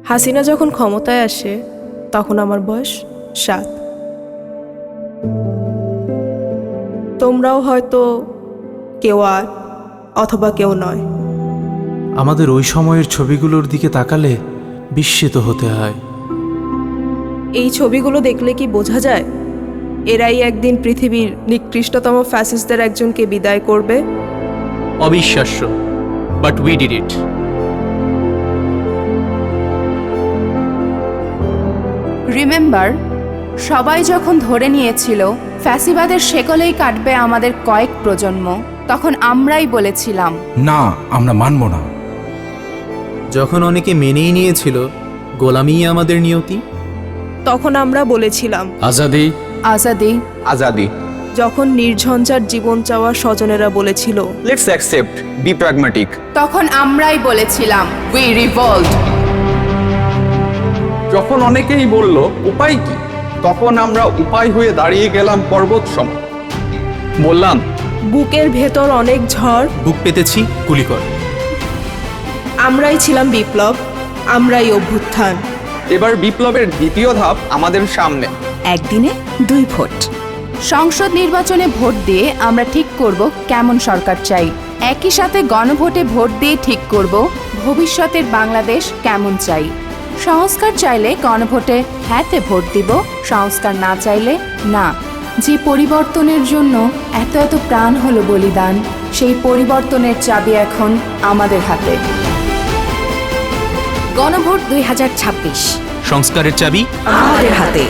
হাসিনা যখন ক্ষমতায় আসে তখন আমার বয়স 7। তোমরাও হয়তো কেউ 8 অথবা কেউ 9। আমাদের ওই সময়ের ছবিগুলোর দিকে তাকালে বিস্মিত হতে হয়। এই ছবিগুলো দেখলে কি বোঝা যায় এরাই একদিন পৃথিবীর নিকৃষ্টতম ফ্যাসিস্টদের একজনকে বিদায় করবে? অবিশ্বাস্য, but we did it. Remember, সবাই যখন ধরে নিয়েছিল ফ্যাসিবাদের শেকলেই কাটবে আমাদের কয়েক প্রজন্ম, তখন আমরাই বলেছিলাম না, আমরা মানব না। যখন অনেকে মেনেই নিয়েছিল গোলামিই আমাদের নিয়তি, তখন আমরা বলেছিলাম আজাদি আজাদি। আজাদি। যখন নির্ঝঞ্ঝাট জীবন চাওয়া স্বজনেরা বলেছিল লেটস অ্যাকসেপ্ট, বি প্র্যাগম্যাটিক। তখন আমরাই বলেছিলাম উই রিভল্ট। যখন অনেকেই বলল উপায় কি, তখন আমরা উপায় হয়ে দাঁড়িয়ে গেলাম পর্বত সম। বললাম বুকের ভেতর অনেক ঝড়, বুক পেতেছি গুলি কর। আমরাই ছিলাম বিপ্লব, আমরাই অভ্যুত্থান। এবার বিপ্লবের দ্বিতীয় ধাপ আমাদের সামনে। একদিনে 2 ভোট। সংসদ নির্বাচনে ভোট দিয়ে আমরা ঠিক করব কেমন সরকার চাই। একই সাথে গণভোটে ভোট দিয়ে ঠিক করব ভবিষ্যতের বাংলাদেশ কেমন চাই। সংস্কার চাইলে গণভোটে হ্যাঁতে ভোট দিব, সংস্কার না চাইলে না। যে পরিবর্তনের জন্য এত এত প্রাণ হলো বলিদান, সেই পরিবর্তনের চাবি এখন আমাদের হাতে। গণভোট 2026 সংস্কারের চাবি আমাদের হাতে।